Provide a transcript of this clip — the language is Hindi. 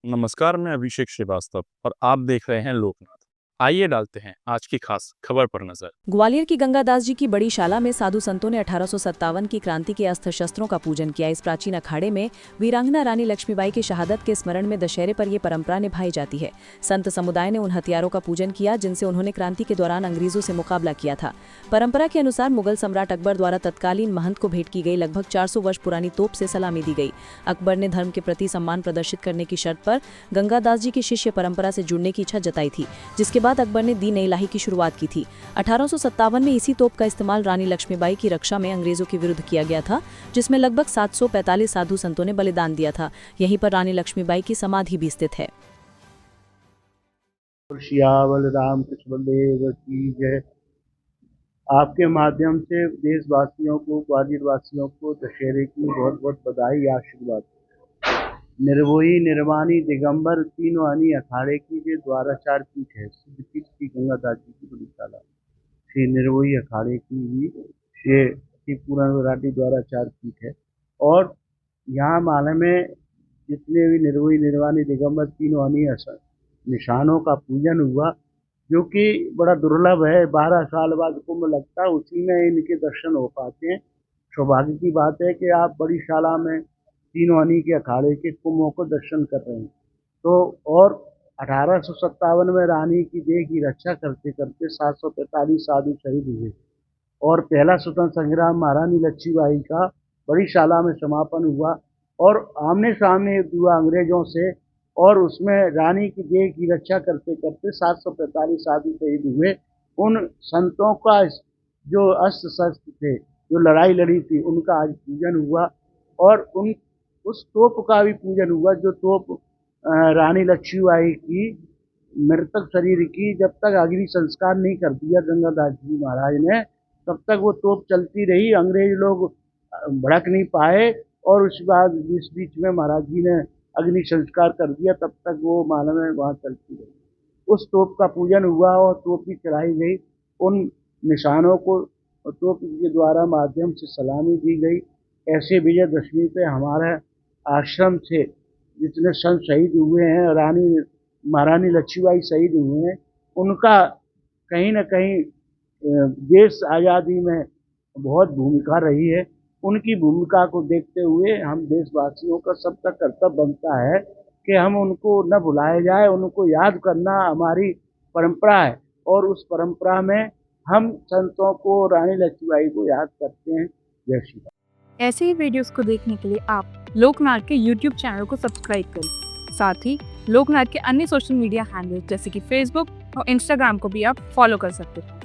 नमस्कार, मैं अभिषेक श्रीवास्तव और आप देख रहे हैं लोकनाथ। आइए डालते हैं आज की खास खबर पर नजर। ग्वालियर की गंगादास जी की बड़ी शाला में साधु संतों ने 1857 की क्रांति के अस्त्र शस्त्रों का पूजन किया। इस प्राचीन अखाड़े में वीरांगना रानी लक्ष्मीबाई की शहादत के स्मरण में दशहरे पर ये परंपरा निभाई जाती है। संत समुदाय ने उन हथियारों का पूजन किया जिनसे उन्होंने क्रांति के दौरान अंग्रेजों से मुकाबला किया था। परंपरा के अनुसार मुगल सम्राट अकबर द्वारा तत्कालीन महंत को भेंट की गई लगभग 400 वर्ष पुरानी तोप से सलामी दी गई। अकबर ने धर्म के प्रति सम्मान प्रदर्शित करने की शर्त पर गंगादास जी की शिष्य परंपरा से जुड़ने की इच्छा जताई थी, जिसके बाद अकबर ने दीन इलाही की शुरुआत की थी। 1857 में इसी तोप का इस्तेमाल रानी लक्ष्मीबाई की रक्षा में अंग्रेजों के विरुद्ध किया गया था, जिसमें लगभग 745 साधु संतों ने बलिदान दिया था। यहीं पर रानी लक्ष्मीबाई की समाधि भी स्थित है। सियावर रामकृष्ण बलदेव की जय। आपके माध्यम से देशवासियों को, ग्वालियर वासियों को दशहरे की बहुत बहुत बधाई, आशीर्वाद। निर्मोही निर्वाणी दिगंबर तीनों अनी अखाड़े की जो द्वाराचार पीठ है, सिद्धपीठ की गंगादास जी की बड़ी शाला, श्री निर्मोही अखाड़े की भी ये श्री पूर्ण विराटी द्वाराचार पीठ है। और यहाँ माले में जितने भी निर्मोही निर्वाणी दिगंबर तीनों अनी निशानों का पूजन हुआ, जो कि बड़ा दुर्लभ है। 12 साल बाद कुंभ लगता है, उसी में इनके दर्शन हो पाते हैं। सौभाग्य की बात है कि आप बड़ी शाला में तीनों अनी के अखाड़े के कुंभों को दर्शन कर रहे हैं। तो और 1857 में रानी की देह की रक्षा करते करते 745 साधु शहीद हुए और पहला स्वतंत्र संग्राम महारानी लक्ष्मीबाई का बड़ी शाला में समापन हुआ और आमने सामने युद्ध हुआ अंग्रेजों से, और उसमें रानी की देह की रक्षा करते करते 745 साधु शहीद हुए। उन संतों का जो अस्त्र शस्त्र थे, जो लड़ाई लड़ी थी, उनका आज पूजन हुआ और उस तोप का भी पूजन हुआ, जो तोप रानी लक्ष्मीबाई की मृतक शरीर की जब तक अग्नि संस्कार नहीं कर दिया गंगादास जी महाराज ने, तब तक वो तोप चलती रही। अंग्रेज लोग भड़क नहीं पाए और उसके बाद इस बीच में महाराज जी ने अग्नि संस्कार कर दिया, तब तक वो माला में वहाँ चलती रही। उस तोप का पूजन हुआ और तोप भी चढ़ाई गई। उन निशानों को तोप के द्वारा माध्यम से सलामी दी गई। ऐसे विजयदशमी पे हमारे आश्रम से जितने संत शहीद हुए हैं, महारानी लक्ष्मीबाई शहीद हुए हैं, उनका कहीं न कहीं देश आज़ादी में बहुत भूमिका रही है। उनकी भूमिका को देखते हुए हम देशवासियों का सबका कर्तव्य बनता है कि हम उनको न भुलाया जाए, उनको याद करना हमारी परंपरा है और उस परंपरा में हम संतों को, रानी लक्ष्मीबाई को याद करते हैं। जय श्री राम। ऐसे ही वीडियोस को देखने के लिए आप लोकनाथ के YouTube चैनल को सब्सक्राइब करें। साथ ही लोकनाथ के अन्य सोशल मीडिया हैंडल्स जैसे कि फेसबुक और इंस्टाग्राम को भी आप फॉलो कर सकते हैं।